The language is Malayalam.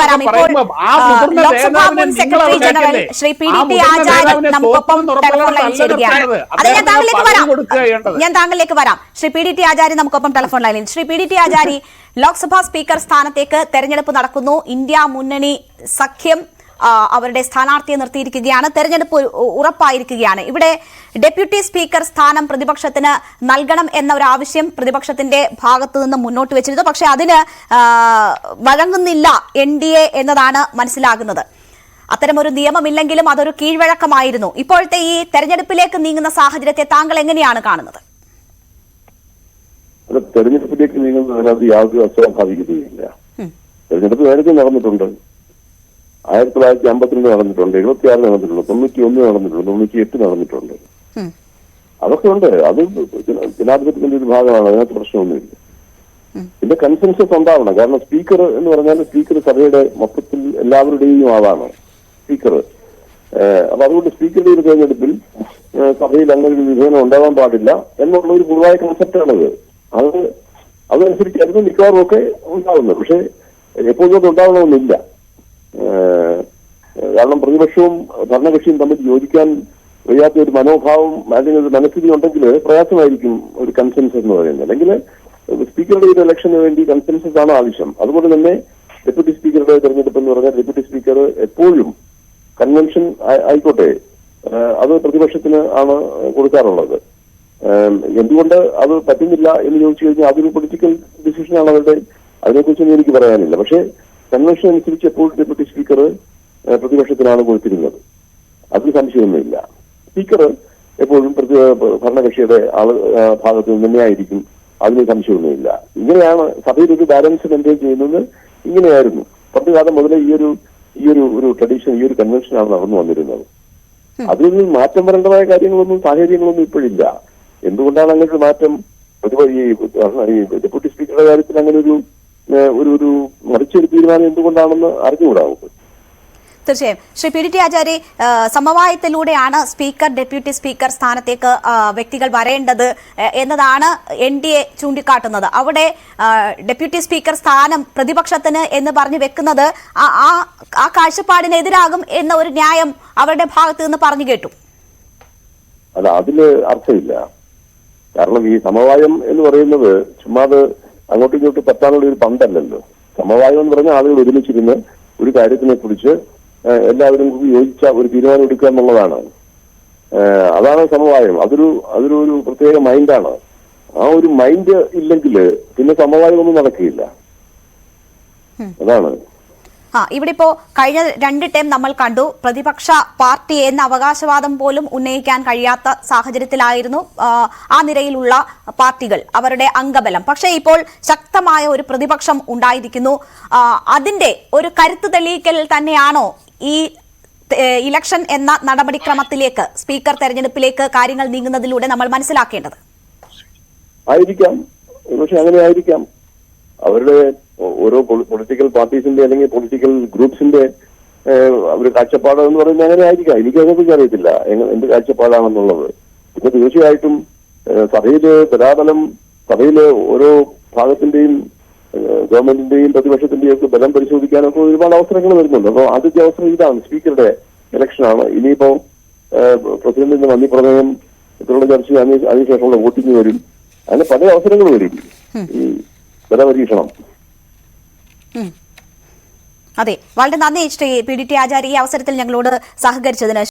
കാര്യങ്ങളിലേക്ക് വരാം. ഇപ്പോൾ ലോക്സഭാ മുൻ സെക്രട്ടറി ജനറൽ ശ്രീ PDT ആചാര്യ നമുക്കൊപ്പം ടെലിഫോൺ ലൈനിൽ ചേരുകയാണ്. അത് ഞാൻ താങ്കളിലേക്ക് വരാം. ശ്രീ PDT ആചാര്യ നമുക്കൊപ്പം ടെലിഫോൺ ലൈനിൽ. ശ്രീ PDT ആചാര്യ, ലോക്സഭാ സ്പീക്കർ സ്ഥാനത്തേക്ക് തെരഞ്ഞെടുപ്പ് നടക്കുന്നു. ഇന്ത്യ മുന്നണി സഖ്യം അവരുടെ സ്ഥാനാർത്ഥിയെ നിർത്തിയിരിക്കുകയാണ്. തെരഞ്ഞെടുപ്പ് ഉറപ്പായിരിക്കുകയാണ്. ഇവിടെ ഡെപ്യൂട്ടി സ്പീക്കർ സ്ഥാനം പ്രതിപക്ഷത്തിന് നൽകണം എന്ന ഒരു ആവശ്യം പ്രതിപക്ഷത്തിന്റെ ഭാഗത്തു നിന്ന് മുന്നോട്ട് വെച്ചിരുന്നു. പക്ഷെ അതിന് വഴങ്ങുന്നില്ല NDA എന്നതാണ് മനസ്സിലാകുന്നത്. അത്തരമൊരു നിയമമില്ലെങ്കിലും അതൊരു കീഴ്വഴക്കമായിരുന്നു. ഇപ്പോഴത്തെ ഈ തെരഞ്ഞെടുപ്പിലേക്ക് നീങ്ങുന്ന സാഹചര്യത്തെ താങ്കൾ എങ്ങനെയാണ് കാണുന്നത്? തെരഞ്ഞെടുപ്പിലേക്ക് നീങ്ങുന്നതിനകത്ത് യാതൊരു അസ്വാഭാവികതയില്ല. തെരഞ്ഞെടുപ്പ് നേരത്തെ നടന്നിട്ടുണ്ട്. 1952 നടന്നിട്ടുണ്ട്, 76 നടന്നിട്ടുണ്ട്, 91 നടന്നിട്ടുണ്ട്, 98 നടന്നിട്ടുണ്ട്. അതൊക്കെ ഉണ്ട്. അത് ജനാധിപത്യത്തിന്റെ ഒരു ഭാഗമാണ്. അതിനകത്ത് പ്രശ്നമൊന്നുമില്ല. പിന്നെ കൺസെൻസസ് ഉണ്ടാവണം. കാരണം സ്പീക്കർ എന്ന് പറഞ്ഞാൽ സ്പീക്കർ സഭയുടെ മൊത്തത്തിൽ എല്ലാവരുടെയും ആളാണ് സ്പീക്കർ. അപ്പൊ അതുകൊണ്ട് സ്പീക്കറുടെ ഒരു തെരഞ്ഞെടുപ്പിൽ സഭയിൽ അങ്ങനെ ഒരു വിഭജനം ഉണ്ടാകാൻ പാടില്ല എന്നുള്ള ഒരു പൊതുവായ കൺസെപ്റ്റാണത്. അതനുസരിച്ചായിരുന്നു മിക്കവാറും ഒക്കെ ഉണ്ടാവുന്നത്. പക്ഷെ എപ്പോഴും അത് ഉണ്ടാവണമെന്നില്ല. കാരണം പ്രതിപക്ഷവും ഭരണകക്ഷിയും തമ്മിൽ യോജിക്കാൻ വയ്യാത്ത ഒരു മനോഭാവം അല്ലെങ്കിൽ ഒരു മനസ്ഥിതി ഉണ്ടെങ്കിൽ പ്രയാസമായിരിക്കും ഒരു കൺസെൻസസ് എന്ന് പറയുന്നത്. അല്ലെങ്കിൽ സ്പീക്കറുടെ ഒരു ഇലക്ഷന് വേണ്ടി കൺസെൻസസ് ആണ് ആവശ്യം. അതുപോലെ തന്നെ ഡെപ്യൂട്ടി സ്പീക്കറുടെ തെരഞ്ഞെടുപ്പ് എന്ന് പറഞ്ഞാൽ ഡെപ്യൂട്ടി സ്പീക്കർ എപ്പോഴും കൺവെൻഷൻ ആയിക്കോട്ടെ അത് പ്രതിപക്ഷത്തിന് ആണ് കൊടുക്കാറുള്ളത്. എന്തുകൊണ്ട് അത് പറ്റുന്നില്ല എന്ന് ചോദിച്ചു കഴിഞ്ഞാൽ അതൊരു പൊളിറ്റിക്കൽ ഡിസിഷനാണ് അവരുടെ. അതിനെക്കുറിച്ചൊന്നും എനിക്ക് പറയാനില്ല. പക്ഷേ കൺവെൻഷൻ അനുസരിച്ച് എപ്പോഴും ഡെപ്യൂട്ടി സ്പീക്കർ പ്രതിപക്ഷത്തിനാണ് കൊടുത്തിരുന്നത്. അതിന് സംശയമൊന്നുമില്ല. സ്പീക്കർ എപ്പോഴും ഭരണകക്ഷിയുടെ ഭാഗത്ത് നിന്ന് തന്നെയായിരിക്കും. അതിന് സംശയമൊന്നുമില്ല. ഇങ്ങനെയാണ് സഭയിൽ ഒരു ബാലൻസ് മെയിൻറ്റെയിൻ ചെയ്യുന്നത്. ഇങ്ങനെയായിരുന്നു പണ്ട് കാലം മുതലേ ഈ ഒരു ട്രഡീഷൻ, ഈ ഒരു കൺവെൻഷനാണ് നടന്നു വന്നിരുന്നത്. അതിൽ നിന്ന് മാറ്റം വരേണ്ടതായ കാര്യങ്ങളൊന്നും സാഹചര്യങ്ങളൊന്നും ഇപ്പോഴില്ല. എന്തുകൊണ്ടാണ് അങ്ങനെ ഒരു മാറ്റം? ഈ ഡെപ്യൂട്ടി സ്പീക്കറുടെ കാര്യത്തിൽ അങ്ങനെ ഒരു മറിച്ചൊരു തീരുമാനം എന്തുകൊണ്ടാണെന്ന് അറിഞ്ഞുകൂടാവും. തീർച്ചയായും. ശ്രീ PDT ആചാര്യ, സമവായത്തിലൂടെയാണ് സ്പീക്കർ ഡെപ്യൂട്ടി സ്പീക്കർ സ്ഥാനത്തേക്ക് വ്യക്തികൾ വരേണ്ടത് എന്നതാണ് NDA ചൂണ്ടിക്കാട്ടുന്നത്. അവിടെ ഡെപ്യൂട്ടി സ്പീക്കർ സ്ഥാനം പ്രതിപക്ഷത്തിന് എന്ന് പറഞ്ഞു വെക്കുന്നത് ആ കാഴ്ചപ്പാടിനെതിരാകും എന്ന ഒരു ന്യായം അവരുടെ ഭാഗത്ത് നിന്ന് പറഞ്ഞു കേട്ടു. അല്ല, അതില് അർത്ഥമില്ല. കാരണം ഈ സമവായം എന്ന് പറയുന്നത് ചുമ്മാത് അങ്ങോട്ടും ഇങ്ങോട്ടും പറ്റാനുള്ള ഒരു പന്തല്ലല്ലോ. സമവായം എന്ന് പറഞ്ഞാൽ ആളുകൾ ഒരുമിച്ചിരുന്ന് ഒരു കാര്യത്തിനെ കുറിച്ച് എല്ലാവരും യോജിച്ച ഒരു തീരുമാനം എടുക്കുക എന്നുള്ളതാണ്. അതാണ് സമവായം. അതൊരു പ്രത്യേക മൈൻഡാണ്. ആ ഒരു മൈൻഡ് ഇല്ലെങ്കിൽ പിന്നെ സമവായം ഒന്നും നടക്കുകയില്ല. അതാണ്. ഇവിടെ ഇപ്പോ കഴിഞ്ഞ 2 ടേം നമ്മൾ കണ്ടു, പ്രതിപക്ഷ പാർട്ടി എന്ന അവകാശവാദം പോലും ഉന്നയിക്കാൻ കഴിയാത്ത സാഹചര്യത്തിലായിരുന്നു ആ നിരയിലുള്ള പാർട്ടികൾ, അവരുടെ അംഗബലം. പക്ഷേ ഇപ്പോൾ ശക്തമായ ഒരു പ്രതിപക്ഷം ഉണ്ടായിരിക്കുന്നു. അതിന്റെ ഒരു കരുത്ത് തെളിയിക്കൽ തന്നെയാണോ ഈ ഇലക്ഷൻ എന്ന നടപടിക്രമത്തിലേക്ക്, സ്പീക്കർ തെരഞ്ഞെടുപ്പിലേക്ക് കാര്യങ്ങൾ നീങ്ങുന്നതിലൂടെ നമ്മൾ മനസ്സിലാക്കേണ്ടത്? ആയിരിക്കാം, പക്ഷെ അങ്ങനെ ആയിരിക്കാം. അവരുടെ ഓരോ പൊളിറ്റിക്കൽ പാർട്ടീസിന്റെ അല്ലെങ്കിൽ പൊളിറ്റിക്കൽ ഗ്രൂപ്പ്സിന്റെ ഒരു കാഴ്ചപ്പാട് എന്ന് പറയുന്നത് അങ്ങനെ ആയിരിക്കാം. എനിക്ക് അതിനെക്കുറിച്ച് അറിയത്തില്ല എന്ത് കാഴ്ചപ്പാടാണെന്നുള്ളത്. പിന്നെ തീർച്ചയായിട്ടും സഭയില് ബലാബലം, സഭയില് ഓരോ ഭാഗത്തിന്റെയും ഗവൺമെന്റിന്റെയും പ്രതിപക്ഷത്തിന്റെയും ഒക്കെ ബലം പരിശോധിക്കാനൊക്കെ ഒരുപാട് അവസരങ്ങൾ വരുന്നുണ്ട്. അപ്പോൾ ആദ്യത്തെ അവസരം ഇതാണ്, സ്പീക്കറുടെ ഇലക്ഷനാണ്. ഇനിയിപ്പോ പ്രസിഡന്റിന്റെ നന്ദി പ്രമേയം ഇതിലുള്ള ചർച്ച അതിനുശേഷമുള്ള വോട്ടിംഗ് വരും. അങ്ങനെ പല അവസരങ്ങൾ വരും ഈ ബലപരീക്ഷണം. അതെ, വളരെ നന്ദി ശ്രീ PDT ആചാര്യ ഈ അവസരത്തിൽ ഞങ്ങളോട് സഹകരിച്ചതിന്.